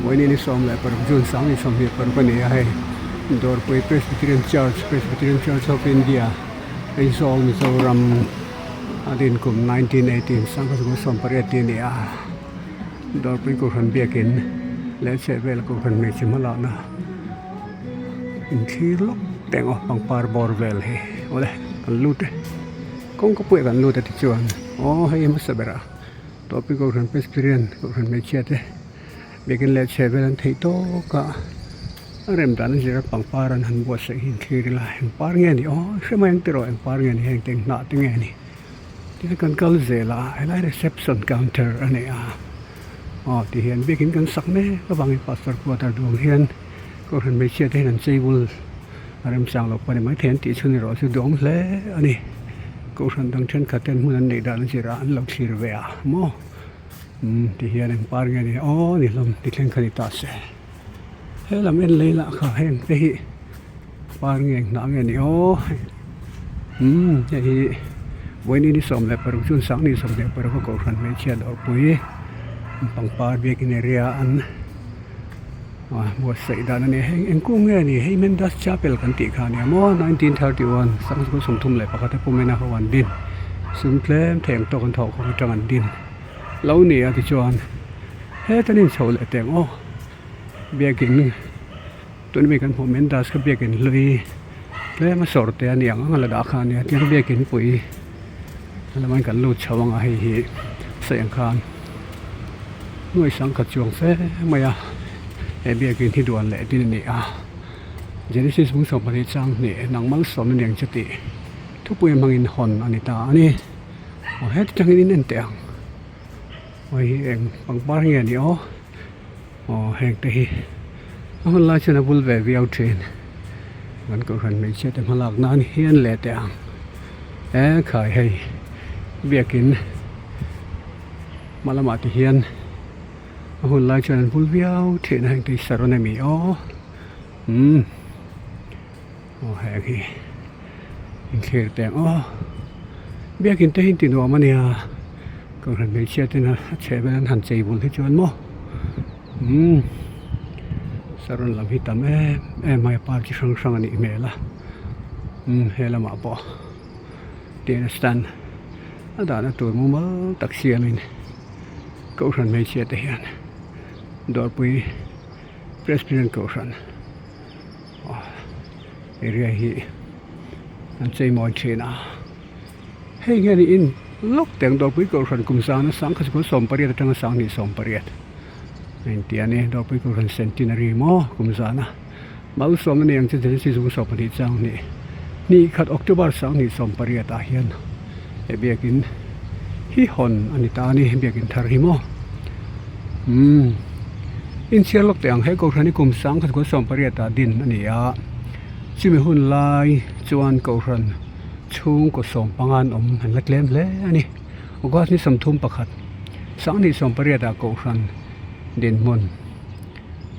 When in some like June Sang is some here Parpania, Dawrpui Presbyterian Church of India, is all Mizoram Adinkum 1918, Sankas go some Paretinia, Dawrpui kohhran Biakin, let's say well kohhran Mechimalana. In Kilo, Tang of pangpar borvel, ole, lute. Kung kapui kan lute tichuan. Oh, hey, Masabera. Dawrpui kohhran Presbyterian, kohhran Mechete. Biakin let's say well and Taitoka. Rem dan jira pangparan han buat sa hin kirila ang parngeni oh siya yung tiro ang parngeni hang ting na tingeni ti kan kalzela ay reception counter ani oh ti hian bikin kan sakne kabang pastor quarter dong hian kohhran me chia te nan table rem sang lo pani mai then ti chuni ro su dong le ani kohhran dang chen khaten mun nei dan jira an lo thir ve mo ti hian ang parngeni oh ni lom ti thleng khani ta se thế làm em lấy lại khởi hành cái ba ngàn nọ ngàn này ô vậy thì với đi sớm lại phải chun sáng đi sớm lại phải có cầu khẩn mấy chuyện ở cuối bằng ba việc này ra ăn buat xảy ra này em cũng nghe này hay mình đã chapel kan ti khan này mo 1931 sáng có sum thum lại pakhat po mena hawan din sum klem theng to kan thau không trang an din lâu nè thì chuan hết tanin chau lại teng ô Biakin tuan biakin pomen das ke biakin lui le ma sorte ani ang ala da khan ya tiang biakin pui ala man kan lu chawang a hi sayang khan nuôi sang khat chuang fe maya e biakin thi duan le tin ni a Genesis bung som pani chang ni nang mal som niang chati thu pui mangin hon ani ta ani o het chang in en teang oi eng pangpar nge ni o hẹn thì hôm nay chúng ta vui vẻ với train vẫn còn gần mấy chiếc mà lạc nan hiên lệ tạng khởi hay việc kín mà làm thì hiên hôm nay chúng ta vui vẻ train hẹn thì sao này mi hẹn thì khi tạng việc kín thì tin vào mà nè còn gần mấy chiếc thì nó sẽ bên hành chơi vui thì chuyện mo Saron lam hitam mai par chi sang ani mela hela ma po tin stan ada na tur mu ma taxi min kohhran me che te hian Dawrpui Presby kohhran area hi an chei moi chena hei nge ni in lok teng Dawrpui kohhran kumsana sang khas ko som pariat tang sang ni som pariat Tiane Dawrpui kohhran centenary mo kumzana mau som ni ang chen si zu so pani chang ni khat October sang ni som pariata hian e biakin hi hon ani ta ni biakin thar hi mo in sia lok tang he kohhran ni kum sang khat ko som pariata din ani a chimi hun lai chuan kohhran chung ko som pangan han la klem hle ani ogas ni samthum pakhat sang ni som pariata kohhran din mun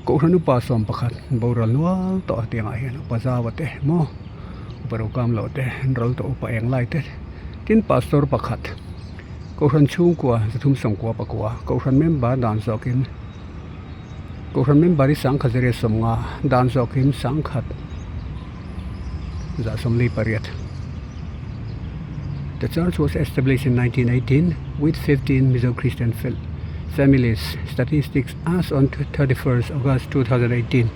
kohhran upa som pakhat boral nual to tianga hian pazawate mo parokam lote rol to upa eng lai te tin pastor pakhat kohhran chung kwa thum som kwa pakwa kohhran member dan zokin kohhran member ri sang khazere somnga dan zokin sang khat za somli pariat. The church was established in 1918 with 15 Mizo-Christian families. Statistics as on 31st August 2018.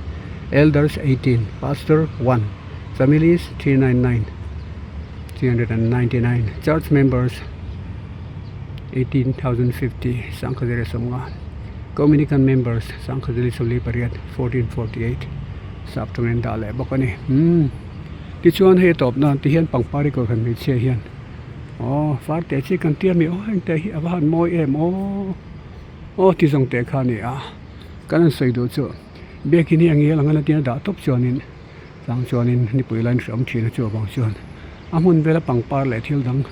Elders 18, pastor 1, families 399. Church members 18,050. Sangkhadere somnga. Communicant members Sangkhadere somli pariat 1448. Saptungen dale bakani. Ti chuan he top na ti hian pangpari ko khan mi che hian. Far te chi kan tia mi hang te hi aban moi em ti song te khani kan sei do chu bekini angi langana tia da top chonin sang chonin ni puilan som thina chu bang chon amun bela pangpar le thil dang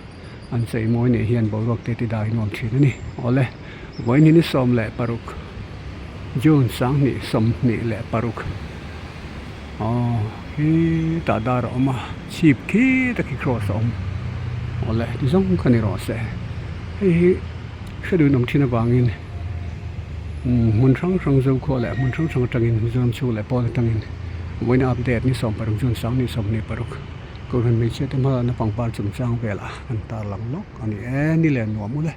an sei moi ne hian borok te ti dai nom thina ni ole voi ni som le paruk jun sang ni som ni le paruk hi ta dar oma chip ki ta ki cross ole ti song khani ro se hi shedu nom thina bangin mun sang zo kho la mun sang tangin zon chu la pol tangin when update ni som parung jun sang ni som ni paruk ko ran me che te ma na pangpar chum chang vela an ta lang lok ani ni le no mu le